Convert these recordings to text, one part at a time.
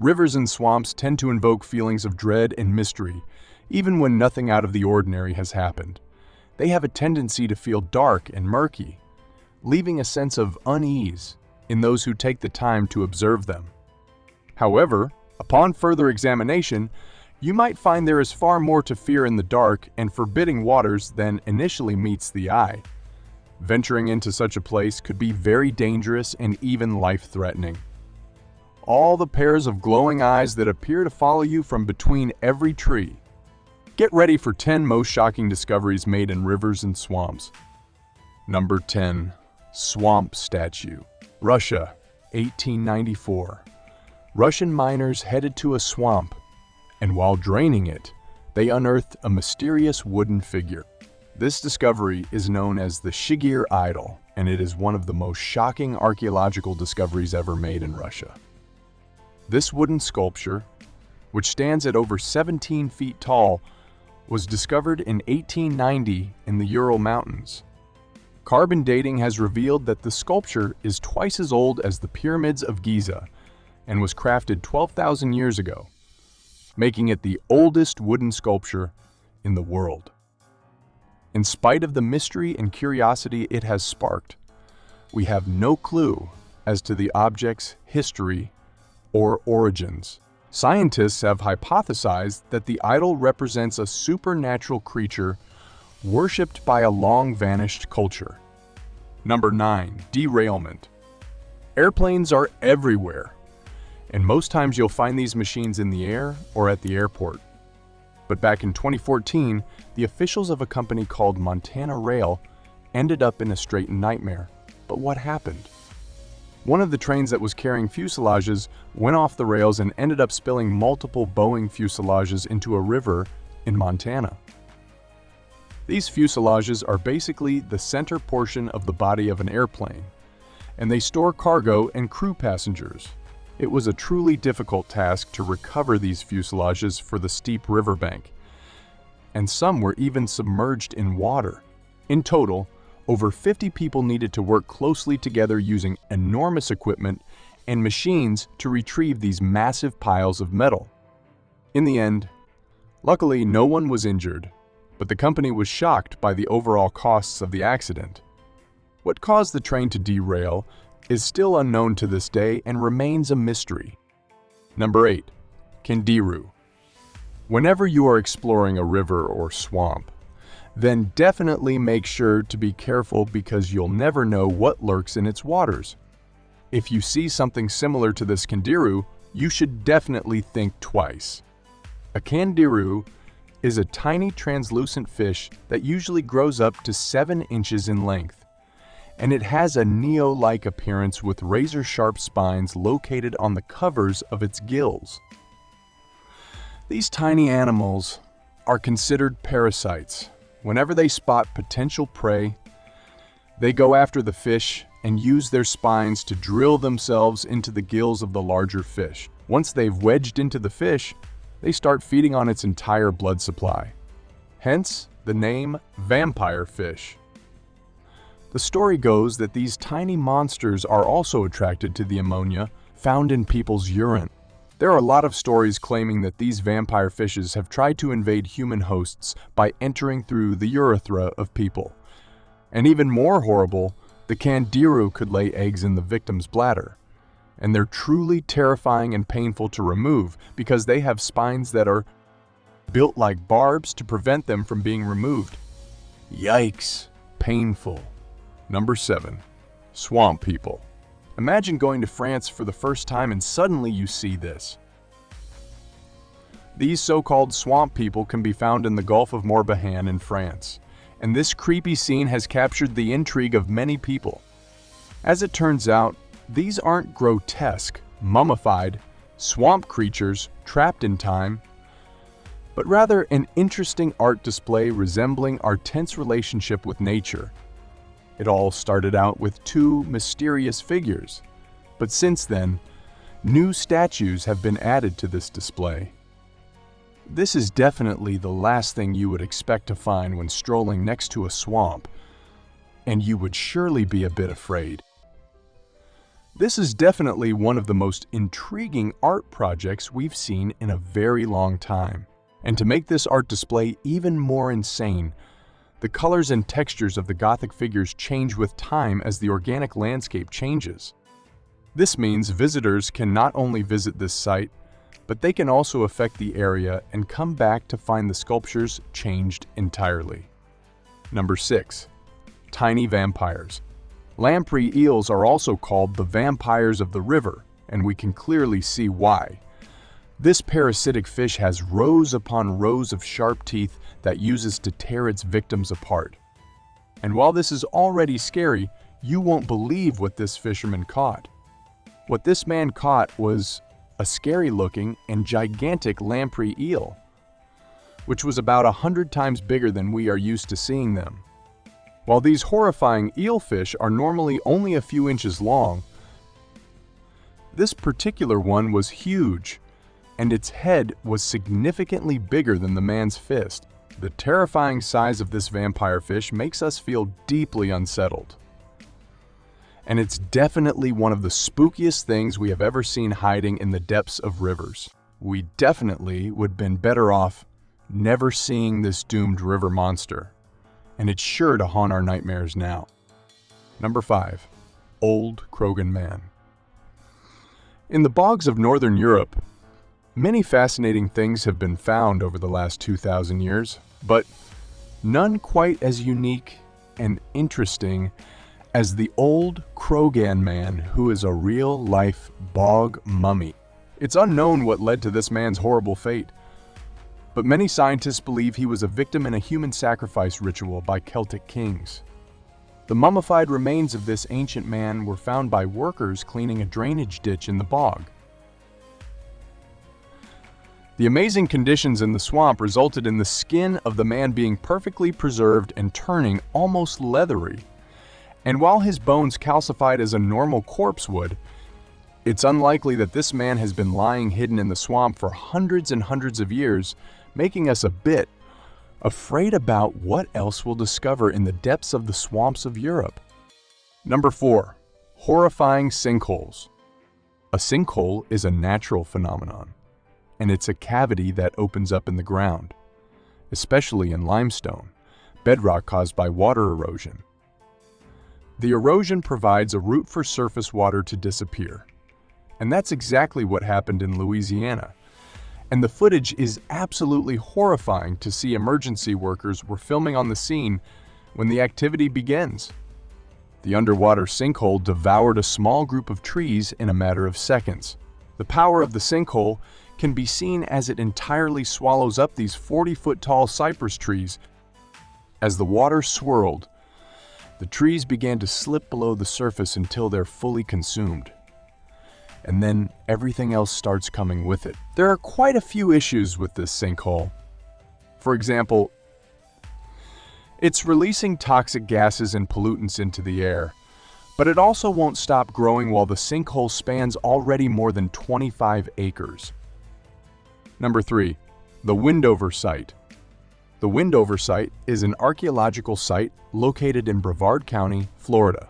Rivers and swamps tend to invoke feelings of dread and mystery, even when nothing out of the ordinary has happened. They have a tendency to feel dark and murky, leaving a sense of unease in those who take the time to observe them. However, upon further examination, you might find there is far more to fear in the dark and forbidding waters than initially meets the eye. Venturing into such a place could be very dangerous and even life-threatening. All the pairs of glowing eyes that appear to follow you from between every tree. Get ready for 10 most shocking discoveries made in rivers and swamps. Number 10. Swamp Statue. Russia, 1894. Russian miners headed to a swamp, and while draining it, they unearthed a mysterious wooden figure. This discovery is known as the Shigir Idol, and it is one of the most shocking archaeological discoveries ever made in Russia. This wooden sculpture, which stands at over 17 feet tall, was discovered in 1890 in the Ural Mountains. Carbon dating has revealed that the sculpture is twice as old as the pyramids of Giza and was crafted 12,000 years ago, making it the oldest wooden sculpture in the world. In spite of the mystery and curiosity it has sparked, we have no clue as to the object's history or origins. Scientists have hypothesized that the idol represents a supernatural creature worshipped by a long-vanished culture. Number 9. Derailment. Airplanes are everywhere, and most times you'll find these machines in the air or at the airport. But back in 2014, the officials of a company called Montana Rail ended up in a straight nightmare. But what happened? One of the trains that was carrying fuselages went off the rails and ended up spilling multiple Boeing fuselages into a river in Montana. These fuselages are basically the center portion of the body of an airplane, and they store cargo and crew passengers. It was a truly difficult task to recover these fuselages for the steep riverbank, and some were even submerged in water. In total, over 50 people needed to work closely together using enormous equipment and machines to retrieve these massive piles of metal. In the end, luckily no one was injured, but the company was shocked by the overall costs of the accident. What caused the train to derail is still unknown to this day and remains a mystery. Number 8. Candiru. Whenever you are exploring a river or swamp, then definitely make sure to be careful because you'll never know what lurks in its waters. If you see something similar to this Candiru, you should definitely think twice. A Candiru is a tiny translucent fish that usually grows up to 7 inches in length, and it has a Neo-like appearance with razor-sharp spines located on the covers of its gills. These tiny animals are considered parasites. Whenever they spot potential prey, they go after the fish and use their spines to drill themselves into the gills of the larger fish. Once they've wedged into the fish, they start feeding on its entire blood supply. Hence, the name vampire fish. The story goes that these tiny monsters are also attracted to the ammonia found in people's urine. There are a lot of stories claiming that these vampire fishes have tried to invade human hosts by entering through the urethra of people. And even more horrible, the Candiru could lay eggs in the victim's bladder. And they're truly terrifying and painful to remove because they have spines that are built like barbs to prevent them from being removed. Yikes! Painful. Number 7. Swamp people. Imagine going to France for the first time and suddenly you see this. These so-called swamp people can be found in the Gulf of Morbihan in France, and this creepy scene has captured the intrigue of many people. As it turns out, these aren't grotesque, mummified, swamp creatures trapped in time, but rather an interesting art display resembling our tense relationship with nature. It all started out with 2 mysterious figures, but since then, new statues have been added to this display. This is definitely the last thing you would expect to find when strolling next to a swamp, and you would surely be a bit afraid. This is definitely one of the most intriguing art projects we've seen in a very long time. And to make this art display even more insane, the colors and textures of the Gothic figures change with time as the organic landscape changes. This means visitors can not only visit this site, but they can also affect the area and come back to find the sculptures changed entirely. Number 6. Tiny vampires. Lamprey eels are also called the vampires of the river, and we can clearly see why. This parasitic fish has rows upon rows of sharp teeth that uses to tear its victims apart. And while this is already scary, you won't believe what this fisherman caught. What this man caught was a scary-looking and gigantic lamprey eel, which was about 100 times bigger than we are used to seeing them. While these horrifying eelfish are normally only a few inches long, this particular one was huge, and its head was significantly bigger than the man's fist. The terrifying size of this vampire fish makes us feel deeply unsettled. And it's definitely one of the spookiest things we have ever seen hiding in the depths of rivers. We definitely would have been better off never seeing this doomed river monster, and it's sure to haunt our nightmares now. Number 5. Old Croghan Man. In the bogs of Northern Europe, many fascinating things have been found over the last 2,000 years, but none quite as unique and interesting as the old Croghan Man, who is a real-life bog mummy. It's unknown what led to this man's horrible fate, but many scientists believe he was a victim in a human sacrifice ritual by Celtic kings. The mummified remains of this ancient man were found by workers cleaning a drainage ditch in the bog. The amazing conditions in the swamp resulted in the skin of the man being perfectly preserved and turning almost leathery. And while his bones calcified as a normal corpse would, it's unlikely that this man has been lying hidden in the swamp for hundreds and hundreds of years, making us a bit afraid about what else we'll discover in the depths of the swamps of Europe. Number 4. Horrifying sinkholes. A sinkhole is a natural phenomenon, and it's a cavity that opens up in the ground, especially in limestone, bedrock caused by water erosion. The erosion provides a route for surface water to disappear, and that's exactly what happened in Louisiana. And the footage is absolutely horrifying to see. Emergency workers were filming on the scene when the activity begins. The underwater sinkhole devoured a small group of trees in a matter of seconds. The power of the sinkhole can be seen as it entirely swallows up these 40-foot-tall cypress trees. As the water swirled, the trees began to slip below the surface until they're fully consumed. And then everything else starts coming with it. There are quite a few issues with this sinkhole. For example, it's releasing toxic gases and pollutants into the air, but it also won't stop growing while the sinkhole spans already more than 25 acres. Number 3. The Windover Sight. The Windover Sight is an archaeological site located in Brevard County, Florida.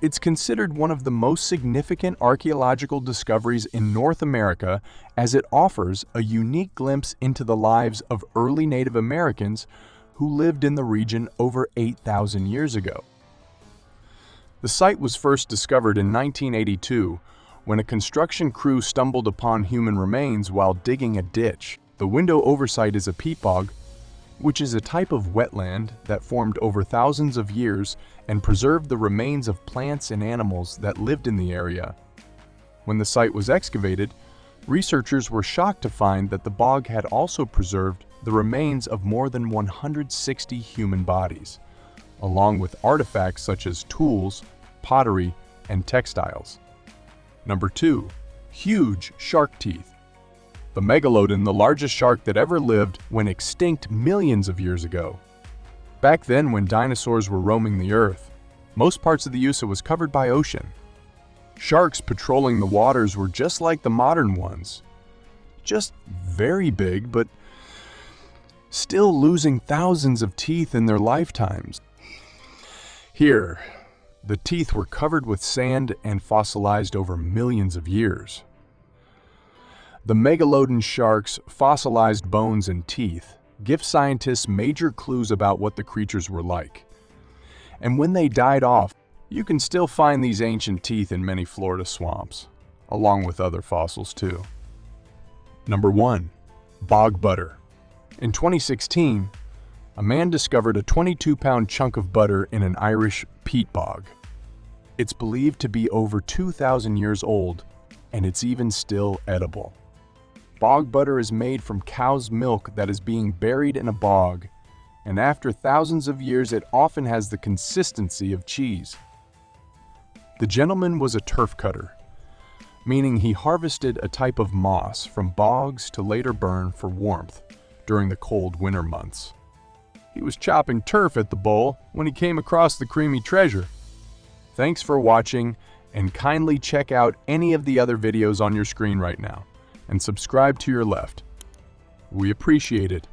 It's considered one of the most significant archaeological discoveries in North America, as it offers a unique glimpse into the lives of early Native Americans who lived in the region over 8,000 years ago. The site was first discovered in 1982 when a construction crew stumbled upon human remains while digging a ditch. The Windover Sight is a peat bog, which is a type of wetland that formed over thousands of years and preserved the remains of plants and animals that lived in the area. When the site was excavated, researchers were shocked to find that the bog had also preserved the remains of more than 160 human bodies, along with artifacts such as tools, pottery, and textiles. Number 2. Huge shark teeth. The megalodon, the largest shark that ever lived, went extinct millions of years ago. Back then, when dinosaurs were roaming the earth, most parts of the USA was covered by ocean. Sharks patrolling the waters were just like the modern ones, just very big, but still losing thousands of teeth in their lifetimes. Here, The teeth were covered with sand and fossilized over millions of years. The megalodon shark's fossilized bones and teeth give scientists major clues about what the creatures were like. And when they died off, you can still find these ancient teeth in many Florida swamps, along with other fossils too. Number 1. Bog Butter. In 2016, a man discovered a 22-pound chunk of butter in an Irish peat bog. It's believed to be over 2,000 years old, and it's even still edible. Bog butter is made from cow's milk that is being buried in a bog, and after thousands of years it often has the consistency of cheese. The gentleman was a turf cutter, meaning he harvested a type of moss from bogs to later burn for warmth during the cold winter months. He was chopping turf at the bowl when he came across the creamy treasure. Thanks for watching, and kindly check out any of the other videos on your screen right now, and subscribe to your left. We appreciate it.